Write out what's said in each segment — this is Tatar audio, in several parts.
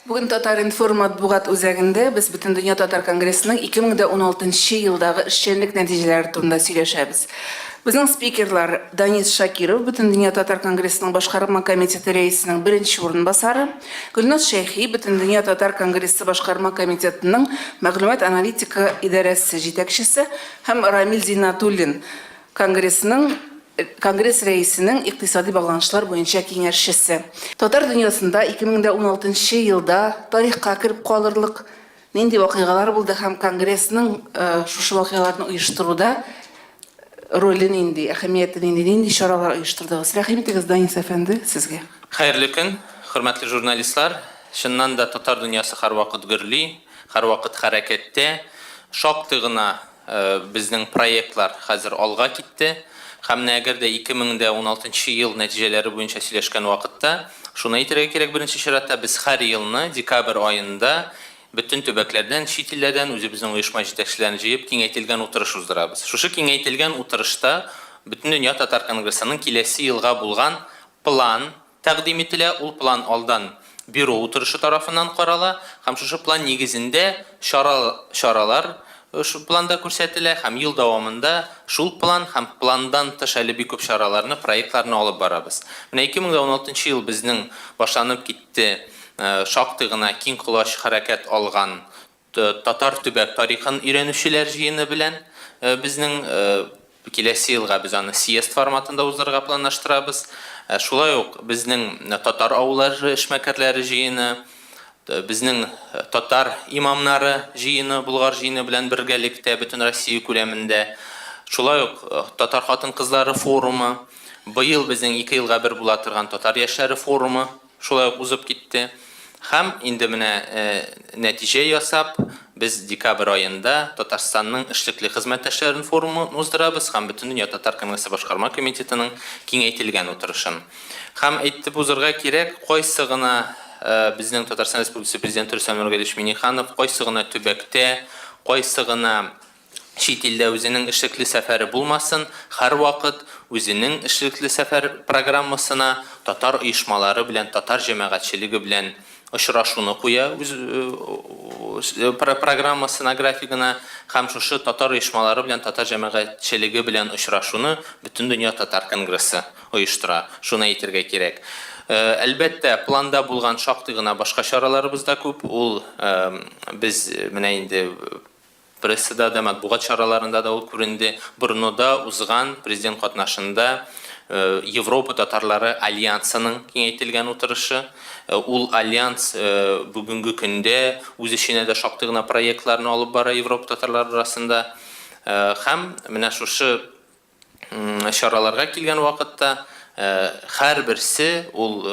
Бүгін Татар информ матбугат үзәгендә без Бөтен дөнья Татар конгрессының 2016 елдагы эшчәнлек нәтиҗәләре турында сөйләшәбез. Безнең спикерлар Данис Шакиров, Бөтен дөнья Татар конгрессының башкарма комитеты рәисенең беренче урынбасары, Гөлназ Шәйхи, Бөтен дөнья Татар конгрессы башкарма комитетының мәгълүмат аналитика идарәсе җитәкчесе һәм Рамил Зинатуллин, Конгресс рәисенең икътисади багланышлар буенча киңәшчесе. Татар дөньясында 2016 елда тарихка кирип калырлык нинди вакыйгалар булды һәм Конгрессның шушы вакыйгаларны оештыруда роле нинди, әһәмияте нинди чаралар оештырдыгыз? Рәхим итегез, Данис әфәнде, сезгә. Хәерле көн, хөрмәтле журналистлар. Чыннан да татар дөньясы һәрвакыт гөрли, һәрвакыт хәрәкәттә. Шактый гына безнең проектлар хәзер алга китте. Һәм әгәр дә 2016 ел нәтиҗәләре буенча сөйләшкән вакытта, шуны әйтергә кирәк, беренче чиратта без һәр елны декабрь аенда бөтен төбәкләрдән, чит илләрдән үзебезнең оешма җитәкчеләрен җыеп киңәйтелгән утырыш уздырабыз. Шушы киңәйтелгән утырышта Бөтен дөнья Татар конгрессының киләсе елга булган план тәкъдим ителә. Ул план алдан бюро утырышы тарафыннан карала һәм шушы план нигезендә чаралар шу планда күрсәтелә һәм ел дәвамында шул план һәм пландан тыш әле бик күп чараларны, проектларны алып барабыз. Менә 2016 ел безнең башланып китте. Шактый гына киң колач хәрәкәт алган татар төбәк тарихын өйрәнүчеләр җыены белән безнең киләсе елга без аны съезд форматында уздырырга планлаштырабыз. Шулай ук безнең татар авыллары эшмәкәрләре җыены, безнең татар имамнары җыены, булгар җыены белән бергәлектә бөтен Россия күләмендә. Шулай ук татар хатын-кызлары форумы, быел безнең 2 елга бер була торган татар яшьләре форумы шулай ук узып китте. Һәм инде менә нәтиҗә ясап, без декабрь аенда Татарстанның эшлекле хезмәттәшләрен форумын уздырабыз һәм Бөтен дөнья Татар конгрессы башкарма комитетының киңәйтелгән утырышын. Һәм әйтеп узырга кирәк, кайсы гына безнең Татарстан Республикасы президенты Рөстәм Миңнеханов Миңнеханов кайсы гына төбәктә, кайсы гына чит илдә үзенең эшлекле сәфәре булмасын, һәр вакыт үзенең эшлекле сәфәр программасына татар оешмалары белән, татар җәмәгатьчелеге белән очрашуны куя, программасына, графигына һәм шушы татар оешмалары белән, татар җәмәгатьчелеге белән очрашуны Бөтен дөнья Татар конгрессы оештыра. Шуны әйтергә кирәк. Әлбәттә, планда булган шактый гына башка чараларыбыз да күп. Ул без менә инде прессада да, матбугат чараларында да ул күренде. Борнода узган президент катнашында Европа татарлары альянсының киңәйтелгән утырышы. Ул альянс бүгенге көндә үз эченә дә шактый гына проектларны алып бара Европа татарлары арасында. Һәм менә шушы чараларга килгән вакытта һәрберсе ул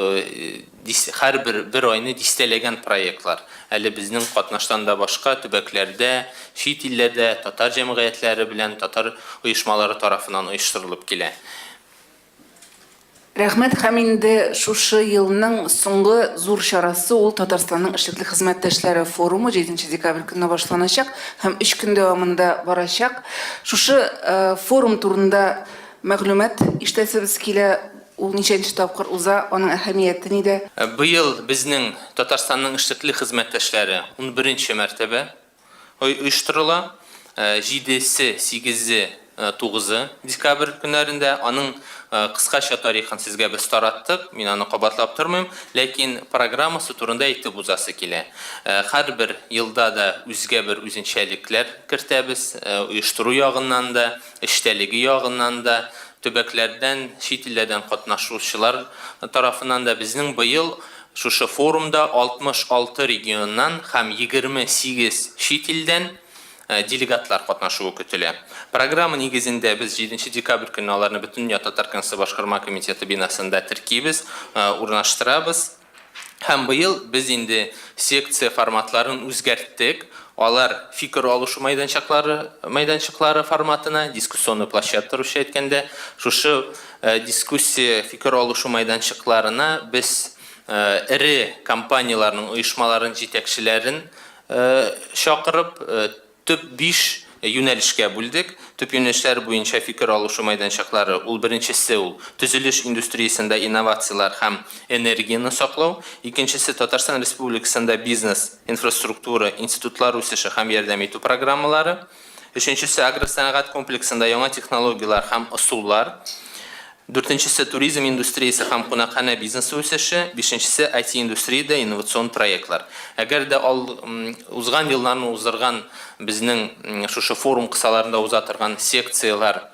һәр айны дистәләгән проектлар. Әле безнең катнаштан да башка төбәкләрдә, чит илләрдә татар җәмгыятьләре белән татар оешмалары тарафыннан оештырылып килә. Рәхмәт, һәм инде шушы елның соңгы зур чарасы ул Татарстанның эшлекле хезмәттәшләре форумы 7 декабрь көнне башланачак һәм 3 көн дәвамында барачак. Шушы форум турында мәгълүмат ишетәсебез килә. Ул ничәнче тапкыр уза, аның әһәмияте нидә? Быел безнең Татарстанның эшлекле хезмәттәшләре 11-нче мәртәбә оештырыла. 7-се, 8-се, 9-ы декабрь көннәрендә аның кыскача тарихын сезгә без тараттык. Мин аны кабатлап тормыйм, ләкин программасы турында әйтеп узасы килә. Һәрбер елда да үзгә бер үзенчәлекләр кертәбез, оештыру ягыннан да, эштәлеге ягыннан да, төбәкләрдән, чит илләрдән катнашучылар тарафыннан да безнең быел шушы форумда 66 регионнан һәм 28 чит илдән делегатлар катнашуы көтелә. Программа нигезендә без 7 декабрь көнне аларны Бөтен дөнья Татар конгрессы башкарма комитеты бинасында теркибез, урнаштырабыз. Һәм быел без инде секция форматларын үзгәрттек. Алар фикер алышу майданчыклары форматына, дискуссионный площадка русча әйткәндә, шушы дискуссия, фикер алышу майданчыкларына без ире компанияларның оешмаларын җитәкчеләрен чакырып төп 5 юнәлешкә бүлдек. Төп юнәлешләр буенча фикер алышу мәйданчыклары ул беренчесе ул төзелеш индустриясендә инновациялар һәм энергияны саклау, икенчесе Татарстан Республикасында бизнес, инфраструктура, институтлар үсеше һәм ярдәм итү программалары, өченчесе агросәнәгать комплексында яңа технологиялар һәм ысуллар, дүртенчесе туризм индустриясы һәм кунакханә бизнесы үсеше, бишенчесе IT-индустриядә инновацион проектлар. Әгәр дә узган елларны уздырган безнең шушы форум кысаларында уза торган секциялар,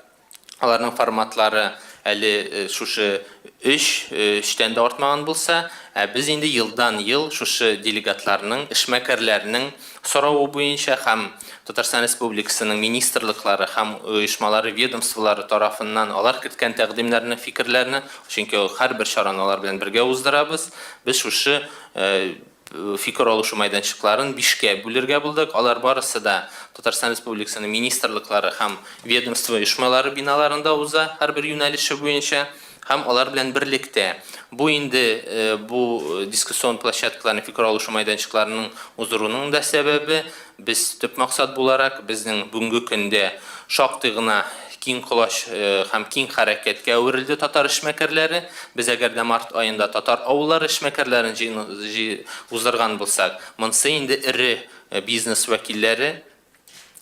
аларның форматлары әле шушы эштән дә артмаган булса, без инде елдан ел шушы делегатларның, эшмәкәрләрнең сорауы буенча һәм Татарстан Республикасының министрлыклары һәм оешмалары, ведомстволары тарафыннан алар киткән тәкъдимнәрне, фикерләрне, чөнки һәрбер чараны алар белән бергә уздырабыз. Без шушы фикер алышу мәйданчыкларын 5-кә бүлергә булдык. Алар барысы да Татарстан Республикасының министрлыклары һәм ведомство оешмалары биналарында уза, һәрбер юнәлеше буенча. Һәм алар белән берлектә. Бу инде бу дискуссион площадкаларының фикер алышу мәйданчыкларының уздыруның да сәбәбе, без төп максат буларак безнең бүгенге көндә шактый гына киң колаш һәм киң хәрәкәткә әверелде татар эшмәкәрләре. Без әгәр дә март аенда татар авыллары эшмәкәрләрен уздырган булсак, монысы инде ире бизнес вәкилләре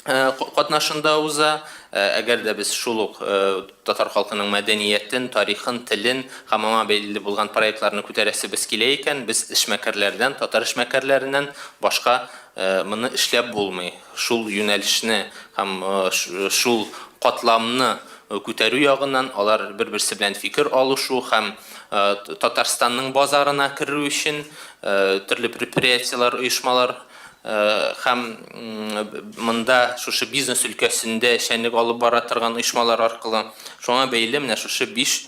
катнашында уза. Әгәр дә без шул ук татар халкының мәдәниятен, тарихын, телен һәм аңа бәйле булган проектларны күтәрәсебез килә икән, без эшмәкәрләрдән, татар эшмәкәрләреннән башка моны эшләп булмый. Шул юнәлешне һәм шул катламны күтәрү ягыннан алар бер-берсе белән фикер алышу һәм Татарстанның базарына керү өчен төрле предприятиелар, оешмалар һәм монда шушы бизнес өлкәсендә эшчәнлек алып бара торган оешмалар аркылы шуңа бәйле менә шушы 5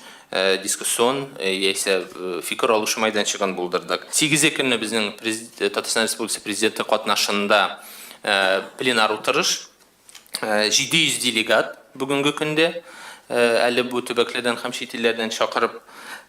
дискуссион яисә фикер алышу мәйданчыгын булдырдык. 8 көнне безнең Татарстан Республикасы президенты катнашында пленар утырыш, 700 делегат бүгенге көндә әле бу төбәкләрдән һәм чит илләрдән чакырып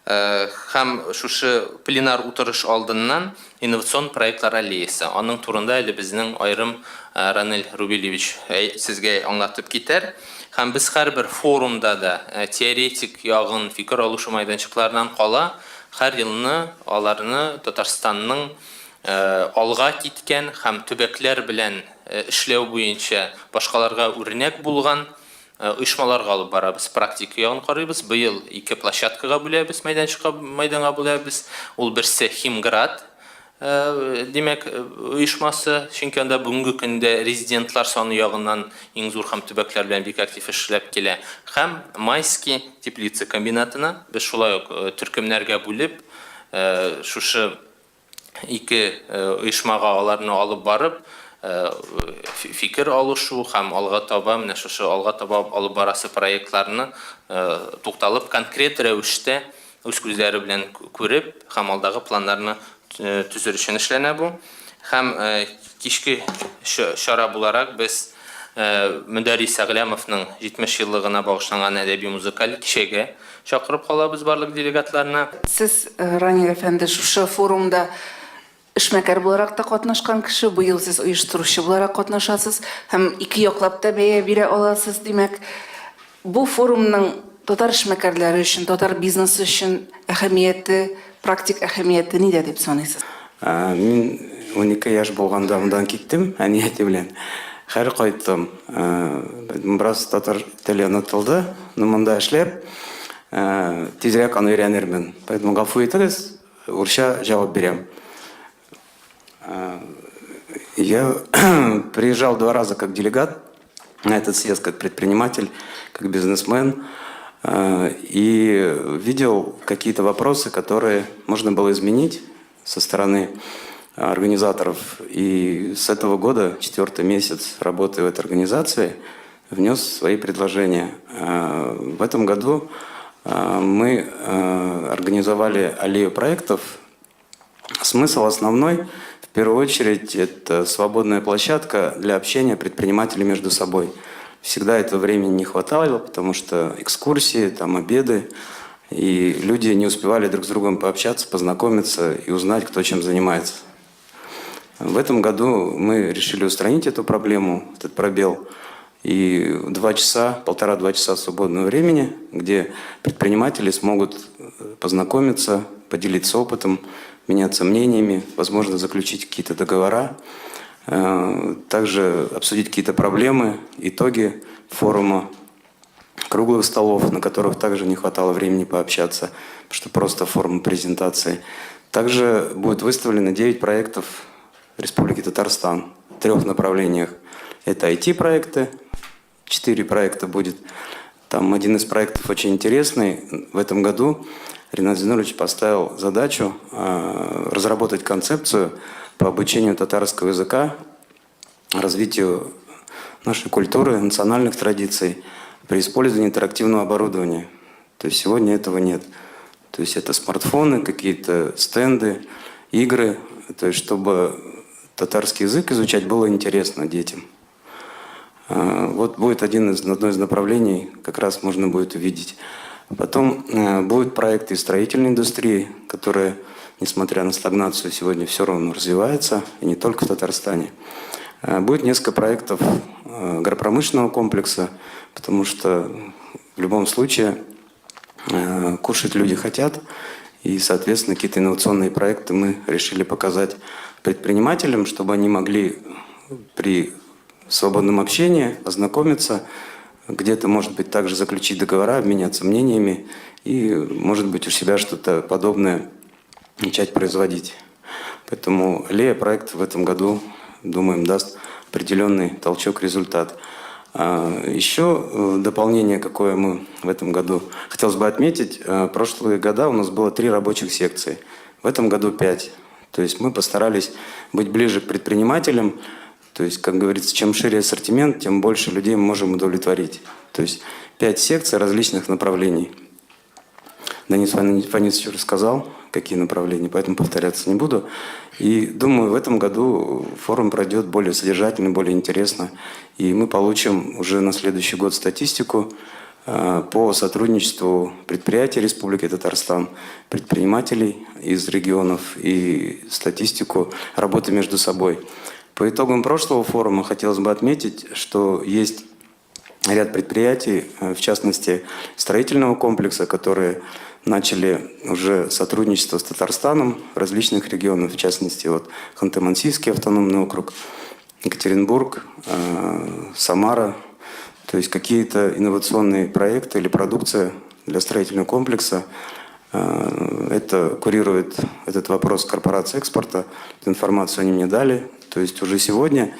һәм шушы пленар утырыш алдыннан инновацион проектлар аллеясы. Аның турында әле безнең айрым Ранель Рубелевич сезгә аңлатып китәр. Һәм без һәрбер форумда да теоретик ягын фикер алышу мәйданчыкларынан кала, һәр елны аларны Татарстанның алга киткән һәм төбәкләр белән эшләү буенча башкаларга үрнәк булган оешмаларга алып барабыз, практик ягын карыйбыз. Быел 2 площадкага бүләбез, мәйданга бүләбез. Ул берсе Химград димәк оешмасы, чөнки анда бүгенге көндә резидентлар саны ягыннан иң зур һәм төбәкләр белән бик актив эшләп килә. Һәм Майский теплица комбинатына без шулай ук төркемнәргә бүлеп, шушы 2 оешмага аларны алып барып, фикер алышу һәм алга таба менә шушы алга таба алып барасы проектларны тукталып конкрет рәвештә үз күзләре белән күреп һәм алдагы планнарны төзер өчен эшләнә бу. Һәм кичке чара буларак без Мөдәррис Әгләмовның 70 еллыгына багышланган әдәби музыкаль кичәгә чакырып калабыз барлык делегатларны. Сез, Ранил әфәнде, шушы форумда эшмәкәр буларак та катнашкан кеше, быел сез оештыручы буларак катнашасыз һәм 2 яклап та бәя бирә аласыз. Димәк, бу форумның татар эшмәкәрләре өчен, татар бизнесы өчен әһәмияте, практик әһәмияте нидә дип саныйсыз? Мин 12 яшь булганда мондан киттем, әнияте белән. Һәр кайттым. Бераз татар теле онытылды, но монда эшләп, тизрәк аны өйрәнермен. Поэтому гафу итегез, урысча җавап бирәм. Я приезжал 2 раза как делегат на этот съезд, как предприниматель, как бизнесмен, и видел какие-то вопросы, которые можно было изменить со стороны организаторов. И с этого года, 4-й месяц работы в этой организации, внес свои предложения. В этом году мы организовали аллею проектов. Смысл основной, в первую очередь, это свободная площадка для общения предпринимателей между собой. Всегда этого времени не хватало, потому что экскурсии, там обеды, и люди не успевали друг с другом пообщаться, познакомиться и узнать, кто чем занимается. В этом году мы решили устранить эту проблему, этот пробел. и 2 часа, 1,5-2 часа свободного времени, где предприниматели смогут познакомиться, поделиться опытом, меняться мнениями, возможно, заключить какие-то договора, также обсудить какие-то проблемы, итоги форума, круглых столов, на которых также не хватало времени пообщаться, потому что просто форма презентации. Также будет выставлено 9 проектов Республики Татарстан в 3 направлениях. Это IT-проекты, 4 проекта будет. Там один из проектов очень интересный. В этом году Ринат Зинулевич поставил задачу разработать концепцию по обучению татарского языка, развитию нашей культуры, национальных традиций при использовании интерактивного оборудования. То есть сегодня этого нет. То есть это смартфоны, какие-то стенды, игры. То есть чтобы татарский язык изучать было интересно детям. Вот будет одно из направлений, как раз можно будет увидеть. Потом будут проекты из строительной индустрии, которые, несмотря на стагнацию, сегодня все равно развиваются, и не только в Татарстане. Будет несколько проектов агропромышленного комплекса, потому что в любом случае кушать люди хотят, и, соответственно, какие-то инновационные проекты мы решили показать предпринимателям, чтобы они могли при свободном общении ознакомиться, где-то, может быть, также заключить договора, обменяться мнениями и, может быть, у себя что-то подобное начать производить. Поэтому Лея-проект в этом году, думаем, даст определенный толчок, результат. Еще дополнение, какое мы в этом году хотелось бы отметить. Прошлые года у нас было 3 рабочих секции, в этом году 5. То есть мы постарались быть ближе к предпринимателям. То есть, как говорится, чем шире ассортимент, тем больше людей мы можем удовлетворить. То есть 5 секций различных направлений. Данис Фанисович рассказал, какие направления, поэтому повторяться не буду. И думаю, в этом году форум пройдет более содержательно, более интересно. И мы получим уже на следующий год статистику по сотрудничеству предприятий Республики Татарстан, предпринимателей из регионов и статистику работы между собой. По итогам прошлого форума хотелось бы отметить, что есть ряд предприятий, в частности строительного комплекса, которые начали уже сотрудничество с Татарстаном различных регионов, в частности вот Ханты-Мансийский автономный округ, Екатеринбург, Самара. То есть какие-то инновационные проекты или продукция для строительного комплекса. Это курирует этот вопрос корпорация экспорта. Эту информацию они мне дали. То есть уже сегодня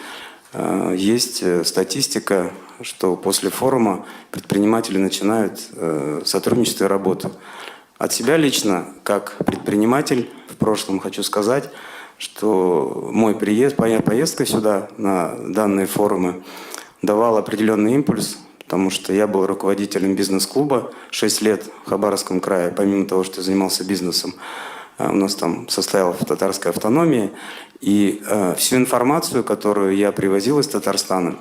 есть статистика, что после форума предприниматели начинают сотрудничество и работу. От себя лично, как предприниматель, в прошлом хочу сказать, что моя поездка сюда на данные форумы давала определенный импульс, потому что я был руководителем бизнес-клуба 6 лет в Хабаровском крае, помимо того, что я занимался бизнесом. У нас там состояла татарская автономия. И всю информацию, которую я привозил из Татарстана,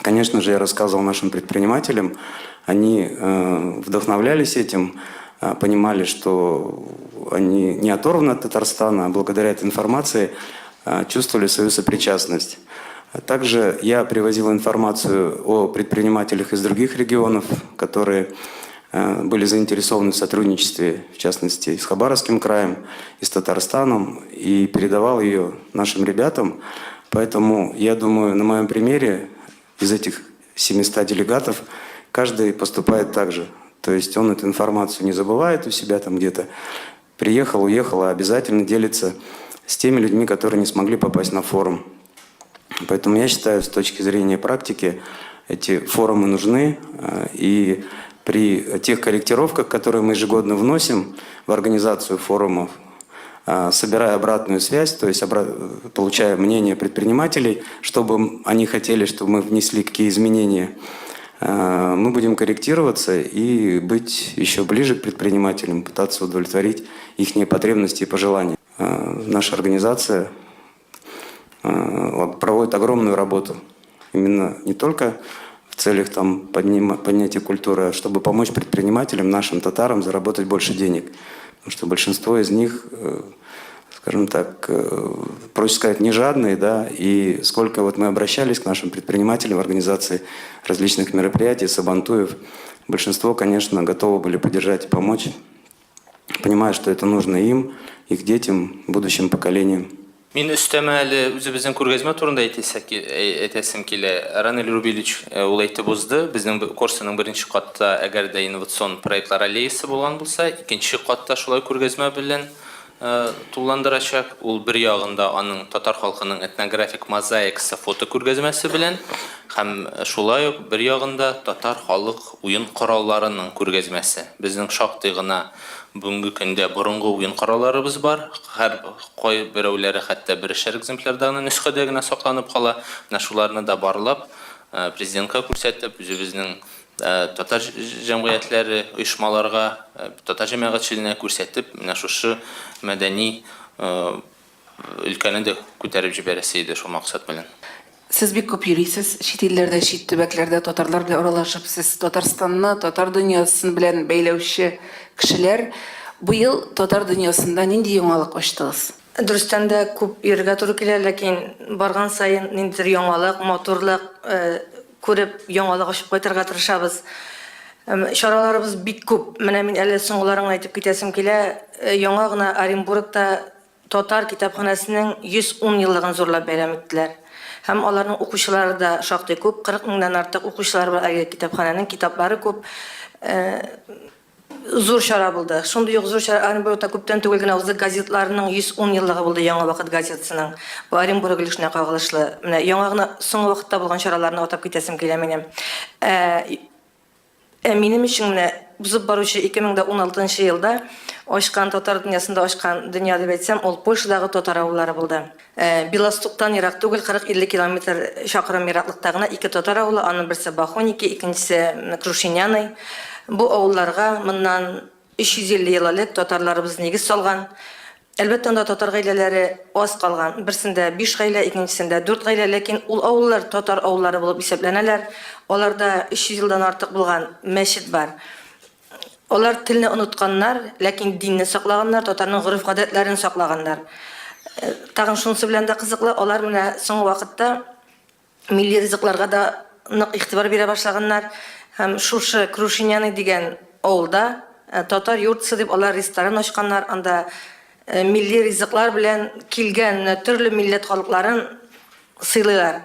конечно же, я рассказывал нашим предпринимателям. Они вдохновлялись этим, понимали, что они не оторваны от Татарстана, а благодаря этой информации чувствовали свою сопричастность. Также я привозил информацию о предпринимателях из других регионов, которые были заинтересованы в сотрудничестве, в частности, с Хабаровским краем, и с Татарстаном, и передавал ее нашим ребятам. Поэтому, я думаю, на моем примере из этих 700 делегатов каждый поступает так же. То есть он эту информацию не забывает у себя там где-то, приехал, уехал, а обязательно делится с теми людьми, которые не смогли попасть на форум. Поэтому я считаю, с точки зрения практики, эти форумы нужны, и при тех корректировках, которые мы ежегодно вносим в организацию форумов, собирая обратную связь, то есть получая мнение предпринимателей, чтобы они хотели, чтобы мы внесли какие изменения, мы будем корректироваться и быть еще ближе к предпринимателям, пытаться удовлетворить их потребности и пожелания. Наша организация проводит огромную работу, именно не только в целях там, поднятия культуры, а чтобы помочь предпринимателям, нашим татарам, заработать больше денег. Потому что большинство из них, скажем так, проще сказать, не жадные, да, и сколько вот мы обращались к нашим предпринимателям в организации различных мероприятий, Сабантуев, большинство, конечно, готовы были поддержать и помочь, понимая, что это нужно им, их детям, будущим поколениям. Мин өстәмә әле үзебезнең күргәзмә турында әйтәсем килә. Ранил Рубилич ул әйтеп узды. Безнең курсның беренче катта әгәр дә инновацион проектлар аллеясы булган булса, икенче катта шулай күргәзмә белән тулландырачак. Ул бер ягында аның татар халкының этнографик мозаикасы фото күргәзмәсе белән һәм шулай ук бер ягында татар халык уен коралларының күргәзмәсе. Безнең шактый гына бүгенге көндә борынгы уен коралларыбыз бар. Һәр кай берәүләре хәтта берешәр экземплярда гына нөсхәдә генә сакланып кала. Менә шуларны да барлап президентка күрсәтеп, үзебезнең татар җәмгыятьләре, оешмаларга, татар җәмәгатьчелегенә күрсәтеп, менә шушы мәдәни өлкәне дә күтәреп җибәрәсе иде шул максат белән. Сез бик күп йөрисез, чит илләрдә, чит төбәкләрдә татарлар белән аралашып, сез Татарстанны, татар дөньясын белән бәйләүче кешеләр. Быел татар дөньясында нинди яңалык ачтыгыз? Дөрестән дә күп йөргә туры килә, ләкин барган саен ниндидер яңалык, матурлык күреп, яңалык ачып кайтырга тырышабыз. Шараларыбыз бик күп. Менә мин әле соңгыларын әйтеп китәсем килә. Яңа гына Оренбургта татар китапханәсенең 110 еллыгын зурлап бәйрәм иттеләр. Һәм аларның укучылары да шактый күп, 40 меңнән артык укучылар бар, китапханәнең китаплары күп. Зур шара булды. Шундый ук зур шара Оренбургта күптән түгел генә узды, газетларның 110 еллыгы булды, Яңа вакыт газетасының. Бу Оренбург өлешенә кагылышлы. Менә яңа гына соңгы вакытта булган шараларны атап китәсем килә минем. Минем өчен менә узып баручы 2016 елда ачкан татар дөньясында ачкан дөнья дип әйтсәм, ул Польшадагы татар авыллары булды. Белостоктан ерак түгел, 40-50 километр чакрым ераклыкта гына 2 татар авылы, аның берсе Бахоники, икенчесе Крушиняный. Бу авылларга моннан 350 ел элек татарларыбыз нигез салган. Әлбәттә, анда татар гаиләләре аз калган. Берсендә 5 гаилә, икенчесендә 4 гаилә, ләкин ул авыллар татар авыллары булып исәпләнәләр. Аларда 300 елдан артык булган мәчет бар. Алар телне онытканнар, ләкин динне саклаганнар, татарның гореф-гадәтләрен саклаганнар. Тагын шунысы белән дә кызыклы, алар менә соңгы вакытта милли ризыкларга да нык игътибар бирә башлаганнар. Һәм шушы Крушиняный дигән авылда татар йортсы дип алар ресторан ачканнар. Анда милли ризыклар белән килгән төрле милләт халыкларын сыйлыйлар.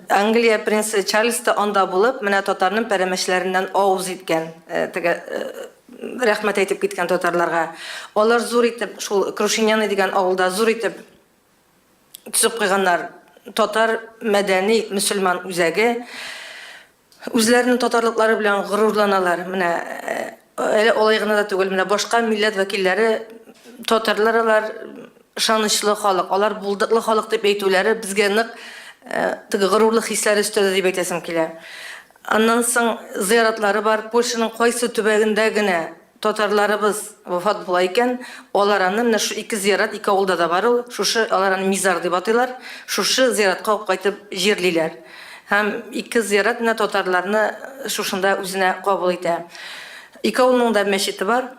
Англия принцы Чарльз да анда булып, менә татарның пәрәмәчләреннән авыз иткән, рәхмәт әйтеп киткән татарларга. Алар зур итеп, шул Крушиняный дигән авылда зур итеп төзеп куйганнар татар мәдәни мөселман үзәге. Үзләренең татарлыклары белән горурланалар. Менә әле алай гына да түгел, менә башка милләт вәкилләре татарлар ышанычлы халык, алар булдыклы халык дип әйтүләре безгә нык горурлык хисләре өстәде дип әйтәсем килә. Аннан соң зияратлары бар. Польшаның кайсы төбәгендә генә татарларыбыз вафат була икән, алар аны менә шу 2 зиярат 2 авылда да бар ул. Шушы алар аны мизар дип атыйлар. Шушы зияратка кайтып җирлиләр. Һәм 2 зиярат менә татарларны шушында үзенә кабул итә. 2 авылның да мәчете бар.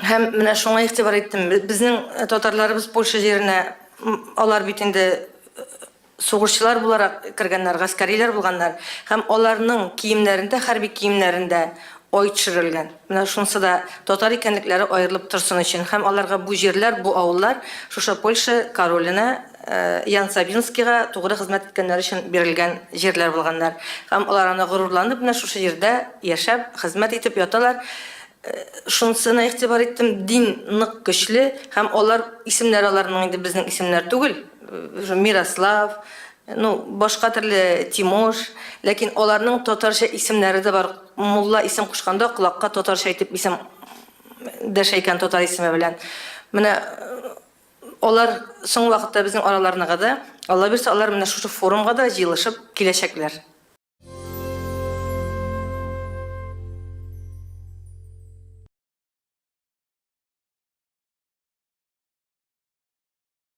Һәм менә шуңа игътибар иттем. Безнең татарларыбыз Польша җиренә алар бит инде сугышчылар буларак кергәннәр, гаскарилар булганнар. Һәм аларның киемнәрендә, хәрби киемнәрендә ой төшерелгән. Менә шунысы да татар икәнлекләре аерылып торсын өчен. Һәм аларга бу җирләр, бу авыллар шуша Польша королена Ян Сабинскийга тугры хезмәт иткәннәр өчен бирелгән җирләр булганнар. Һәм алар аны горурланып, менә шушы җирдә яшәп, хезмәт итеп яталар. Шунысына игътибар иттем, дин нык көчле, һәм алар исемнәр аларның инде безнең исемнәр түгел. Мирослав, башка төрле Тимош, ләкин аларның татарча исемнәре дә бар. Мулла исем кушканда кулакка татарча әйтеп исем дәшәйкән татар исеме белән. Менә алар соң вакытта безнең араларына да, Алла бирсә, алар менә шушы форумга да җыелышып киләчәкләр.